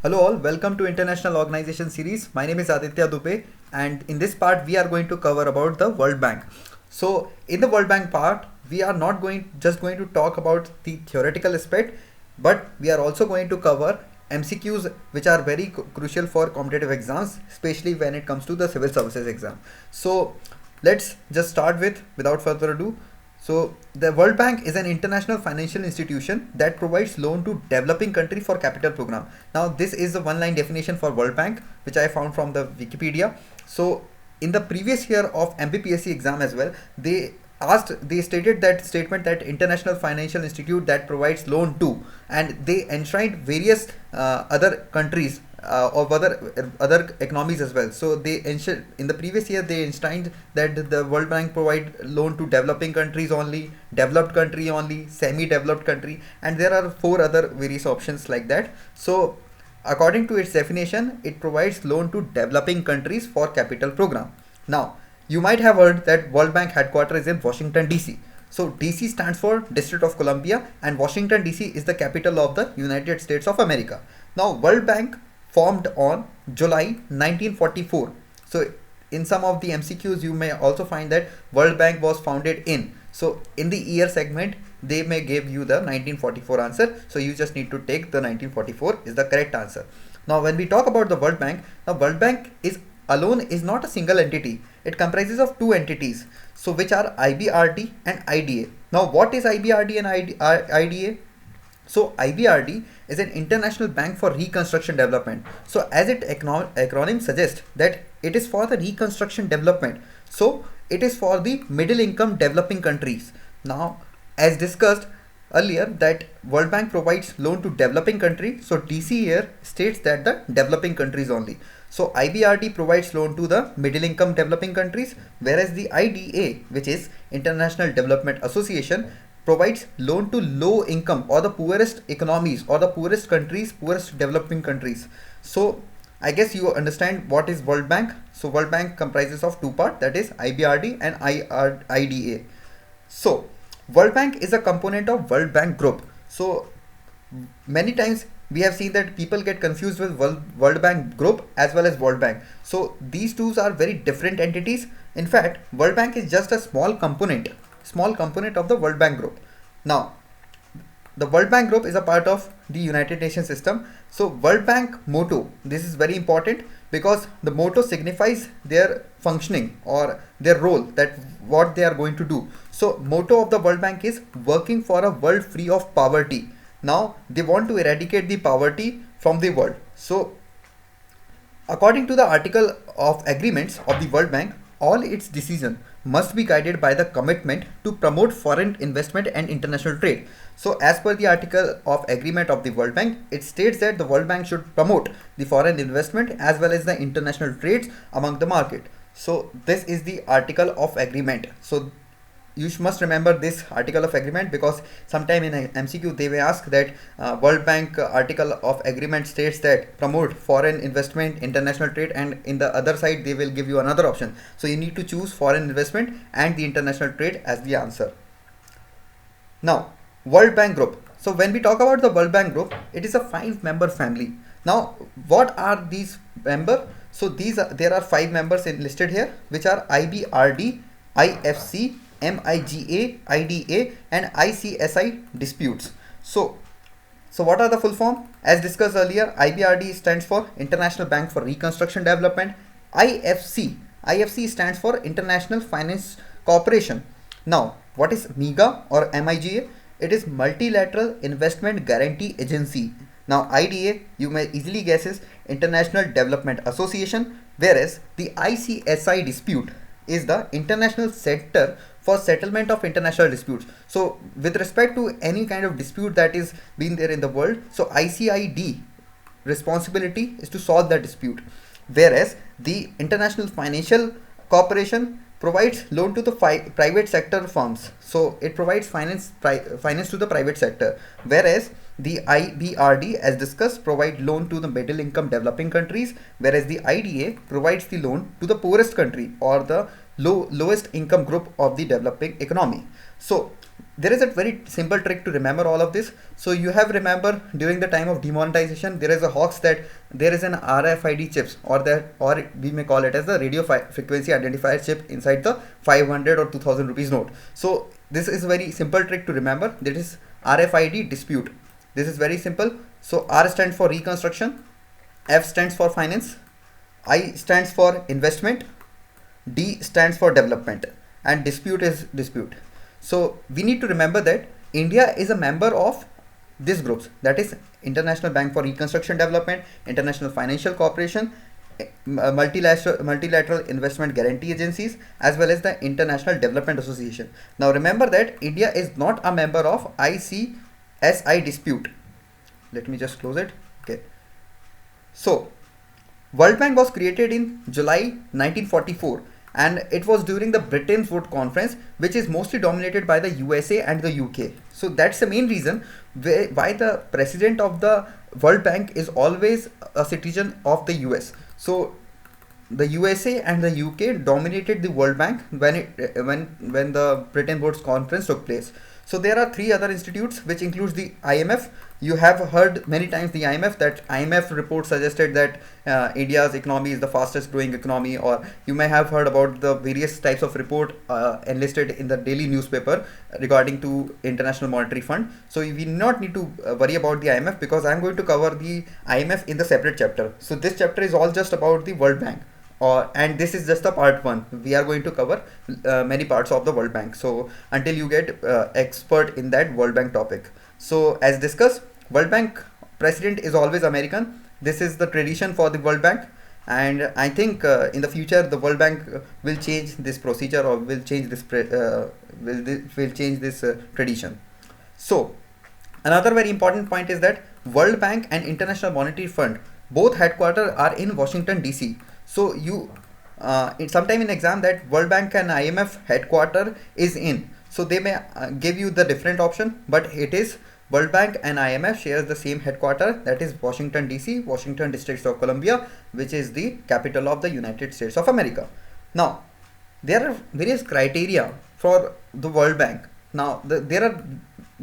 Hello all, welcome to International Organization series. My name is Aditya Dubey, and in this part we are going to cover about the World Bank. So in the World Bank part, we are not just going to talk about the theoretical aspect, but we are also going to cover MCQs which are very crucial for competitive exams, especially when it comes to the civil services exam. So let's just start without further ado. So the World Bank is an international financial institution that provides loan to developing country for capital program. Now this is the one-line definition for World Bank, which I found from the Wikipedia. So in the previous year of MPPSC exam as well, they stated that statement that international financial institute that provides loan to, and they enshrined various other countries or other economies as well. So they ensured in the previous year they enshrined that the World Bank provide loan to developing countries only, developed country only, semi-developed country, and there are four other various options like that. So according to its definition, it provides loan to developing countries for capital program. Now you might have heard that World Bank headquarters is in Washington DC. So DC stands for District of Columbia, and Washington DC is the capital of the United States of America. Now World Bank formed on July 1944. So in some of the MCQs you may also find that World Bank was founded in. So in the year segment they may give you the 1944 answer. So you just need to take the 1944 is the correct answer. Now when we talk about the World Bank, the World Bank is alone is not a single entity. It comprises of two entities, so which are IBRD and IDA. Now what is IBRD and IDA? So IBRD is an International Bank for Reconstruction Development. So as its acronym suggests that it is for the reconstruction development. So it is for the middle income developing countries. Now as discussed earlier that World Bank provides loan to developing countries. So DC here states that the developing countries only. So IBRD provides loan to the middle income developing countries, whereas the IDA, which is International Development Association, provides loan to low income or the poorest economies or the poorest countries, poorest developing countries. So I guess you understand what is World Bank. So World Bank comprises of two parts, that is IBRD and IDA. So World Bank is a component of World Bank Group. So many times we have seen that people get confused with World Bank Group as well as World Bank. So these two are very different entities. In fact, World Bank is just a small component of the World Bank Group. Now the World Bank Group is a part of the United Nations system. So World Bank motto, this is very important because the motto signifies their functioning or their role, that what they are going to do. So motto of the World Bank is working for a world free of poverty. Now they want to eradicate the poverty from the world. So according to the article of agreements of the World Bank, all its decisions must be guided by the commitment to promote foreign investment and international trade. So as per the article of agreement of the World Bank, it states that the World Bank should promote the foreign investment as well as the international trades among the market. So this is the article of agreement. So you must remember this article of agreement, because sometime in a MCQ they may ask that World Bank article of agreement states that promote foreign investment, international trade, and in the other side they will give you another option. So you need to choose foreign investment and the international trade as the answer. Now World Bank Group. So when we talk about the World Bank Group, it is a 5-member family. Now what are these members? So there are 5 members listed here, which are IBRD, IFC, MIGA, IDA, and ICSI disputes. So what are the full form? As discussed earlier, IBRD stands for International Bank for Reconstruction Development. IFC stands for International Finance Corporation. Now what is MIGA or MIGA? It is Multilateral Investment Guarantee Agency. Now IDA, you may easily guess, is International Development Association, whereas the ICSI dispute is the International Center for Settlement of International Disputes. So with respect to any kind of dispute that is been there in the world, so ICID responsibility is to solve that dispute, whereas the International Financial Corporation provides loan to the private sector firms. So it provides finance to the private sector, whereas the IBRD, as discussed, provide loan to the middle income developing countries, whereas the IDA provides the loan to the poorest country or the lowest income group of the developing economy. So there is a very simple trick to remember all of this. So you have remember during the time of demonetization, there is a hoax that there is an RFID chips, or we may call it as the radio frequency identifier chip inside the 500 or 2000 rupees note. So this is a very simple trick to remember. That is RFID dispute. This is very simple. So R stands for reconstruction, F stands for finance, I stands for investment, D stands for development, and dispute is dispute. So we need to remember that India is a member of these groups, that is International Bank for Reconstruction Development, International Financial Corporation, multilateral investment guarantee agencies, as well as the International Development Association. Now remember that India is not a member of ICSI dispute. Let me just close it. Okay. So World Bank was created in July 1944, and it was during the Bretton Woods Conference, which is mostly dominated by the USA and the UK. So that's the main reason why the president of the World Bank is always a citizen of the US. So the USA and the UK dominated the World Bank when the Bretton Woods Conference took place. So there are three other institutes, which includes the IMF. You have heard many times the IMF, that IMF report suggested that India's economy is the fastest growing economy, or you may have heard about the various types of report enlisted in the daily newspaper regarding to International Monetary Fund. So we not need to worry about the IMF, because I'm going to cover the IMF in the separate chapter. So this chapter is all just about the World Bank. And this is just a part one. We are going to cover many parts of the World Bank. So until you get expert in that World Bank topic. So as discussed, World Bank president is always American. This is the tradition for the World Bank, and I think in the future the World Bank will change this procedure, or will change this tradition. So another very important point is that World Bank and International Monetary Fund, both headquarters are in Washington DC. So you sometime in exam that World Bank and IMF headquarter is in, so they may give you the different option, but it is World Bank and IMF shares the same headquarter, that is Washington DC, Washington District of Columbia, which is the capital of the United States of America. Now there are various criteria for the World Bank. Now there are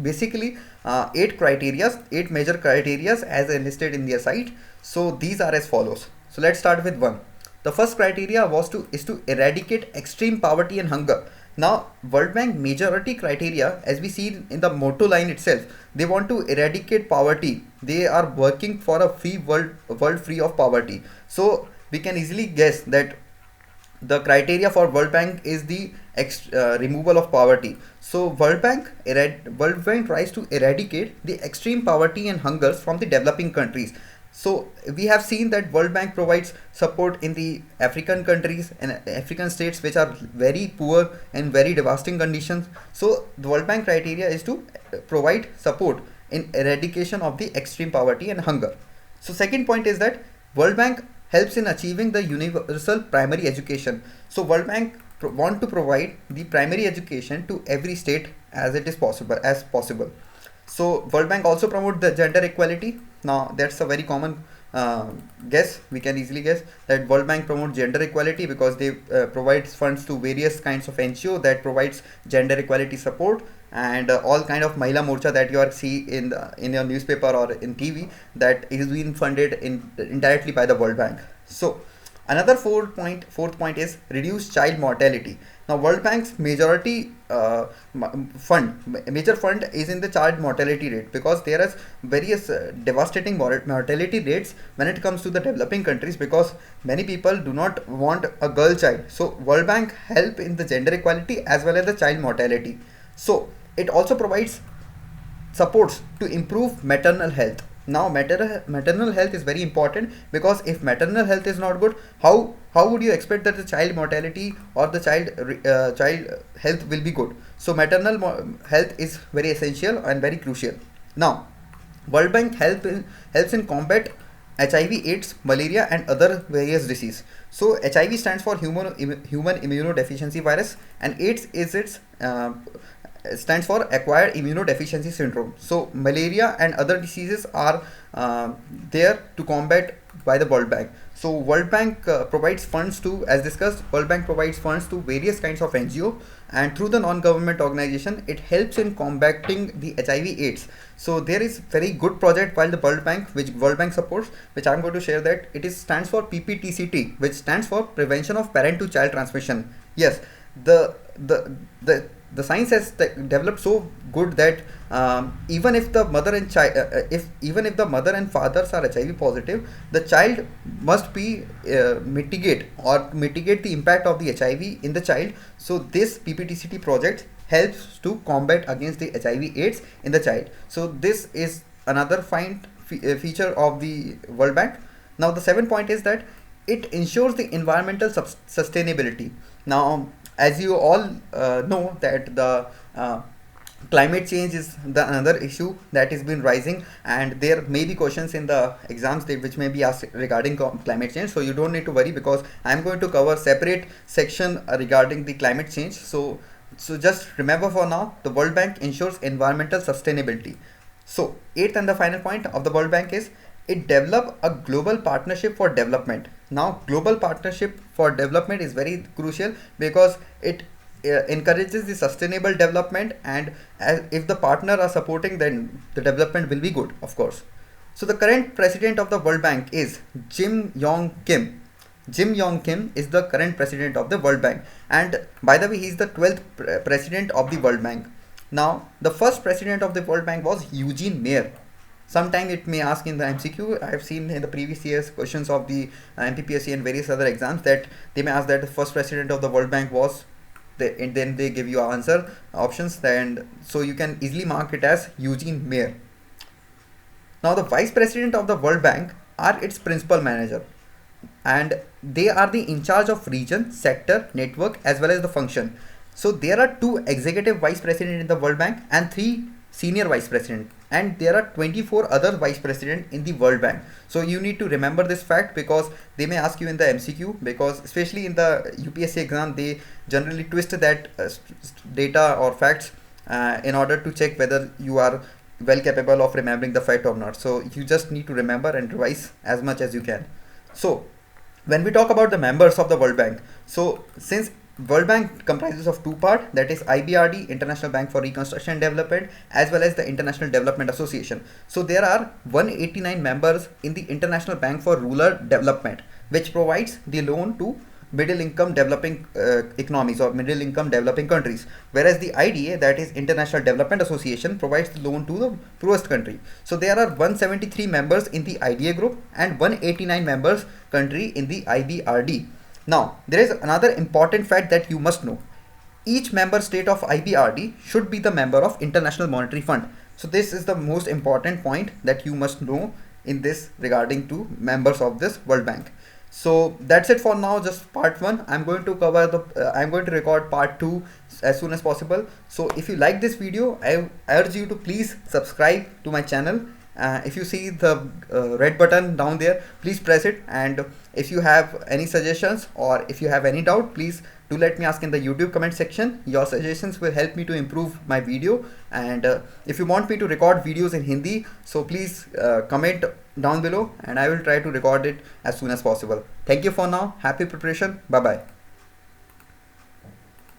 basically 8 major criterias as enlisted in their site. So these are as follows. So let's start with one. The first criteria is to eradicate extreme poverty and hunger. Now World Bank majority criteria, as we see in the motto line itself, they want to eradicate poverty. They are working for a free world free of poverty. So we can easily guess that the criteria for World Bank is the removal of poverty. So World Bank tries to eradicate the extreme poverty and hungers from the developing countries. So we have seen that World Bank provides support in the African countries and African states which are very poor and very devastating conditions. So the World Bank criteria is to provide support in eradication of the extreme poverty and hunger. So second point is that World Bank helps in achieving the universal primary education. So World Bank want to provide the primary education to every state as possible. So World Bank also promote the gender equality. Now that's a very common guess. We can easily guess that World Bank promote gender equality because they provides funds to various kinds of NGO that provides gender equality support, and all kind of Mahila Morcha that you are see in your newspaper or in TV, that is being funded indirectly by the World Bank. So another fourth point is reduce child mortality. Now World Bank's major fund is in the child mortality rate, because there is various devastating mortality rates when it comes to the developing countries, because many people do not want a girl child. So World Bank help in the gender equality as well as the child mortality. So it also provides supports to improve maternal health. Now maternal health is very important, because if maternal health is not good, how would you expect that the child mortality or the child health will be good? So maternal health is very essential and very crucial. Now World Bank helps in combat HIV/AIDS, malaria and other various disease. So HIV stands for human immunodeficiency virus, and AIDS is its stands for acquired immunodeficiency syndrome. So malaria and other diseases are there to combat by the World Bank. So World Bank provides funds to, as discussed, World Bank provides funds to various kinds of NGO, and through the non-government organization, it helps in combating the HIV/AIDS. So there is very good project by the World Bank, which World Bank supports, which I'm going to share that it is stands for PPTCT, which stands for Prevention of Parent to Child Transmission. Yes, the the the the science has developed so good that even if the mother and child, even if the mother and fathers are HIV positive, the child must be mitigate the impact of the HIV in the child. So this PPTCT project helps to combat against the HIV/AIDS in the child. So this is another fine feature of the World Bank. Now the 7th point is that it ensures the environmental sustainability. Now, as you all know that the climate change is the another issue that has been rising, and there may be questions in the exams which may be asked regarding climate change. So you don't need to worry, because I am going to cover separate section regarding the climate change. So just remember, for now, the World Bank ensures environmental sustainability. So 8th and the final point of the World Bank is it develop a global partnership for development. Now global partnership for development is very crucial, because it encourages the sustainable development, and if the partner are supporting, then the development will be good, of course. So the current president of the World Bank is Jim Yong Kim. Jim Yong Kim is the current president of the World Bank, and by the way, he is the 12th president of the World Bank. Now the first president of the World Bank was Eugene Mayer. Sometime it may ask in the MCQ. I have seen in the previous years questions of the MPPSC and various other exams that they may ask that the first president of the World Bank was, and then they give you answer options, and so you can easily mark it as Eugene Mayer. Now the vice president of the World Bank are its principal manager, and they are the in charge of region, sector, network, as well as the function. So there are 2 executive vice president in the World Bank and 3 senior vice president, and there are 24 other vice president in the World Bank. So you need to remember this fact, because they may ask you in the MCQ, because especially in the UPSC exam they generally twist that data or facts in order to check whether you are well capable of remembering the fact or not. So you just need to remember and revise as much as you can. So when we talk about the members of the World Bank, so since World Bank comprises of 2 parts, that is IBRD, International Bank for Reconstruction and Development, as well as the International Development Association. So there are 189 members in the International Bank for Rural Development, which provides the loan to middle income developing economies or middle income developing countries, whereas the IDA, that is International Development Association, provides the loan to the poorest country. So there are 173 members in the IDA group and 189 members country in the IBRD. Now, there is another important fact that you must know. Each member state of IBRD should be the member of International Monetary Fund. So this is the most important point that you must know in this regarding to members of this World Bank. So that's it for now, just part 1. I'm going to cover I'm going to record part 2 as soon as possible. So if you like this video, I urge you to please subscribe to my channel. If you see the red button down there, please press it, and if you have any suggestions or if you have any doubt, please do let me ask in the YouTube comment section. Your suggestions will help me to improve my video, and if you want me to record videos in Hindi, so please comment down below and I will try to record it as soon as possible. Thank you for now. Happy preparation. Bye bye.